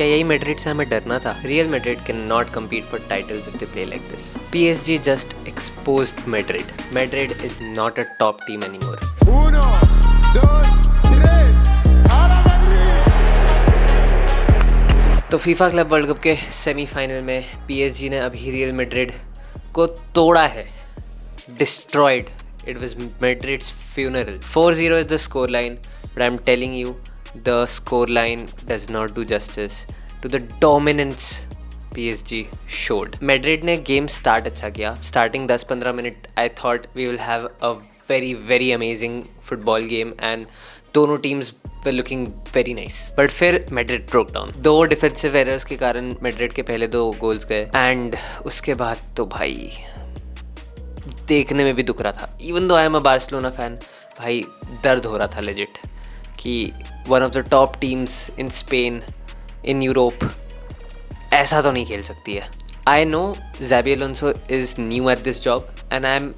क्या यही मैड्रिड से हमें डरना था? Real Madrid can not compete for titles if they play like this. PSG just exposed Madrid. Madrid is not a top team anymore. 1, 2, 3, ¡Hala Madrid! तो FIFA club world cup के semifinal में PSG ने अभी real Madrid को तोड़ा है, destroyed. It was Madrid's funeral. 4-0 is the scoreline, but I'm telling you, the scoreline does not do justice to the dominance PSG showed. Madrid ने game start अच्छा किया. Starting 10-15 minute I thought we will have a very amazing football game and दोनों teams were looking very nice. But फिर Madrid broke down. 2 defensive errors के कारण Madrid के पहले 2 goals गए एंड उसके बाद तो भाई देखने में भी दुख रहा था. Even though I am a Barcelona fan, भाई दर्द हो रहा था लेजिट कि one of the top teams in Spain, in Europe ऐसा तो नहीं खेल सकती है. I know Xabi Alonso is new at this job and I am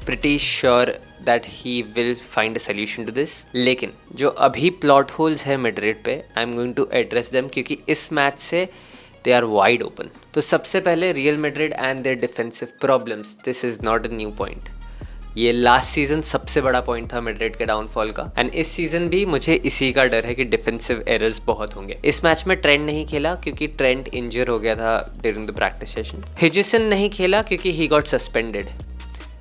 pretty sure that he will find a solution to this. लेकिन जो अभी plot holes है मैड्रिड पे, I am going to address them क्योंकि इस match से they are wide open. तो सबसे पहले Real Madrid and their defensive problems. This is not a new point. ये लास्ट सीजन सबसे बड़ा पॉइंट था मैड्रिड के डाउनफॉल का एंड इस सीजन भी मुझे इसी का डर है कि डिफेंसिव एरर्स बहुत होंगे. इस मैच में ट्रेंट नहीं खेला क्योंकि ट्रेंट इंजर हो गया था ड्यूरिंग द प्रैक्टिस सेशन. हिजसन नहीं खेला क्योंकि ही गॉट सस्पेंडेड.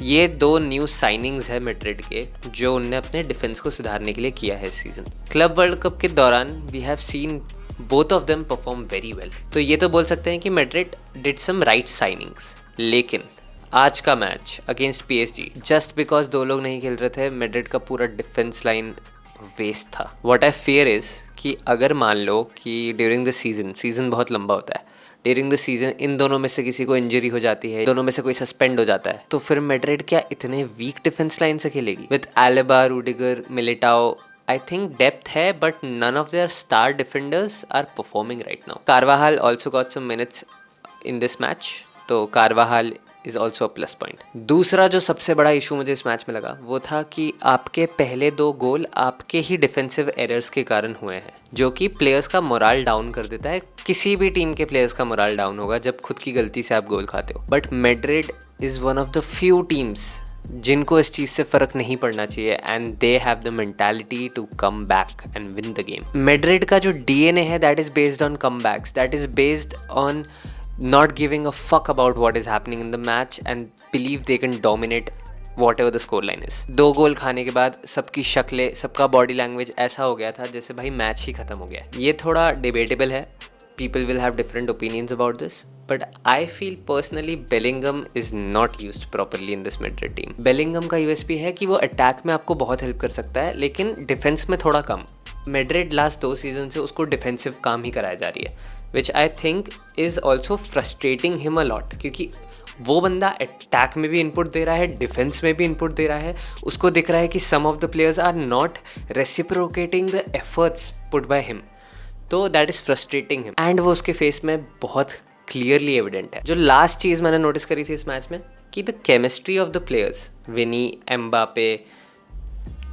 ये 2 न्यू साइनिंग्स है मैड्रिड के जो उनने अपने डिफेंस को सुधारने के लिए किया है इस सीजन. क्लब वर्ल्ड कप के दौरान we have seen both of them perform very well. तो ये तो बोल सकते हैं कि Madrid did some right signings. लेकिन आज का match against PSG just because 2 लोग नहीं खेल रहे थे, मैड्रिड का पूरा डिफेंस लाइन वेस्ट था. व्हाट आई फियर इज़ कि अगर मान लो कि ड्यूरिंग द सीजन बहुत लंबा होता है, ड्यूरिंग द सीजन इन दोनों में से किसी को इंजरी हो जाती है, दोनों में से कोई सस्पेंड हो जाता है, तो फिर मैड्रिड क्या इतने वीक डिफेंस लाइन से खेलेगी? With Alaba, Rudiger, Militao, I think depth है but none of their star defenders are performing right now. Carvajal also got some minutes in this match, तो Carvajal is also a plus point. दूसरा जो सबसे बड़ा issue मुझे इस match में लगा वो था कि आपके पहले 2 गोल आपके ही डिफेंसिव एरर्स के कारण हुए हैं, जो कि प्लेयर्स का मोराल डाउन कर देता है. किसी भी टीम के प्लेयर्स का मोराल डाउन होगा जब खुद की गलती से आप गोल खाते हो. But Madrid is one of the few teams जिनको इस चीज़ से फ़र्क नहीं पड़ना चाहिए and they have the mentality to come back and win the game. Madrid का जो DNA है that is based on come backs, that is based on not giving a fuck about what is happening in the match and believe they can dominate whatever the scoreline is. 2 गोल खाने के बाद सबकी शक्लें, सबका body language ऐसा हो गया था जैसे भाई मैच ही ख़त्म हो गया. ये थोड़ा डिबेटेबल है. People will have different opinions about this, but I feel personally Bellingham is not used properly in this Madrid team. Bellingham का USP है कि वो अटैक में आपको बहुत हेल्प कर सकता है लेकिन डिफेंस में थोड़ा कम. मैड्रिड लास्ट 2 सीजन से उसको डिफेंसिव काम ही कराया जा रही है, which I think is also frustrating him a lot क्योंकि वो बंदा अटैक में भी इनपुट दे रहा है, डिफेंस में भी इनपुट दे रहा है. उसको दिख रहा है कि some of the players are not reciprocating the efforts put by him, तो that is frustrating him and वो उसके फेस में बहुत क्लियरली एविडेंट है. जो लास्ट चीज़ मैंने नोटिस करी थी इस मैच में कि the chemistry of the players, Vini, Mbappe,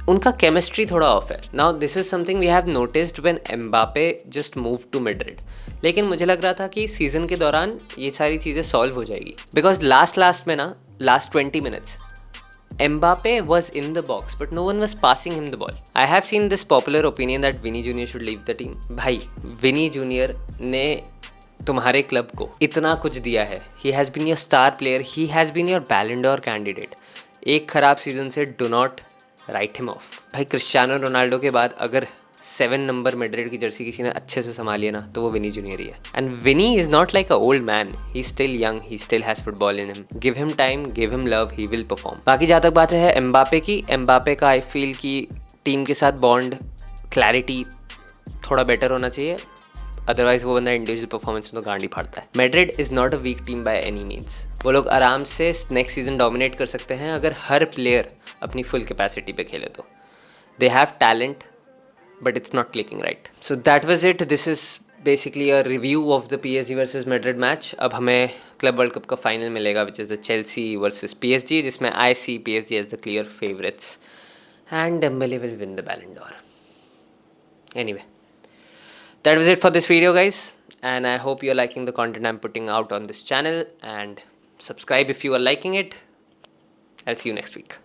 उनका केमिस्ट्री थोड़ा ऑफ है. Now this is something we have noticed when Mbappe just move to Madrid. लेकिन मुझे लग रहा था कि सीज़न के दौरान ये सारी चीज़ें सॉल्व हो जाएगी बिकॉज लास्ट में ना last 20 minutes Mbappe was in the box but no one was passing him the ball. I have seen this popular opinion that Vini Junior should leave the team. भाई Vini junior ने तुम्हारे club को इतना कुछ दिया है. He has been your star player, he has been your Ballon d'Or candidate. एक ख़राब सीजन से do not write him off. भाई क्रिस्टियानो रोनाल्डो के बाद अगर 7 नंबर मैड्रिड की जर्सी किसी ने अच्छे से संभाली है ना तो वो विनी जूनियर ही है. And Vini is not like a old man, he still young, he still has football in him. Give him time, give him love, he will perform. बाकी जहाँ तक बात है एम्बापे की, एम्बापे का आई फील कि टीम के साथ बॉन्ड, क्लैरिटी थोड़ा बेटर होना चाहिए. अदरवाइज वो बंदा इंडिविजुअल परफॉर्मेंस में तो गांडी फाड़ता है. Madrid is not a week team by any means. वो लोग आराम से नेक्स्ट सीजन डोमिनेट कर सकते हैं अगर हर प्लेयर अपनी फुल कैपेसिटी पे खेले तो. They have talent but it's not clicking right. So that was it. This is basically a review of the PSG versus Madrid match. अब हमें क्लब वर्ल्ड कप का फाइनल मिलेगा which is the Chelsea versus PSG, जिसमें I see PSG as the clear favourites and Dembele will win the Ballon d'Or. Anyway, that was it for this video, guys. and I hope you're liking the content I'm putting out on this channel, and subscribe if you are liking it. I'll see you next week.